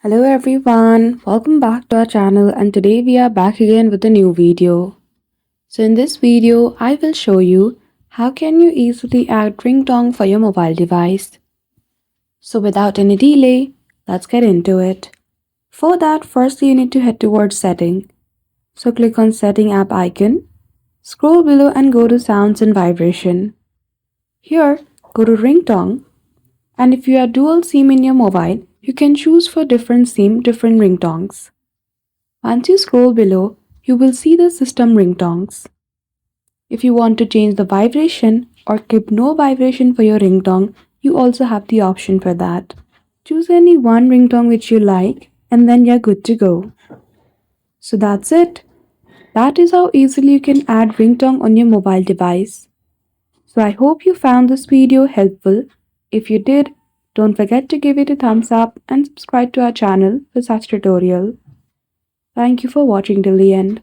Hello everyone, welcome back to our channel and today we are back again with a new video. So in this video, I will show you how can you easily add ringtone for your mobile device. So without any delay, let's get into it. For that, firstly you need to head towards setting. So click on setting app icon, scroll below and go to sounds and vibration. Here, go to ringtone. And if you have dual SIM in your mobile, you can choose for different SIM, different ringtones. Once you scroll below, you will see the system ringtones. If you want to change the vibration or keep no vibration for your ringtone, you also have the option for that. Choose any one ringtone which you like and then you're good to go. So that's it. That is how easily you can add ringtone on your mobile device. So I hope you found this video helpful. If you did, don't forget to give it a thumbs up and subscribe to our channel for such tutorial. Thank you for watching till the end.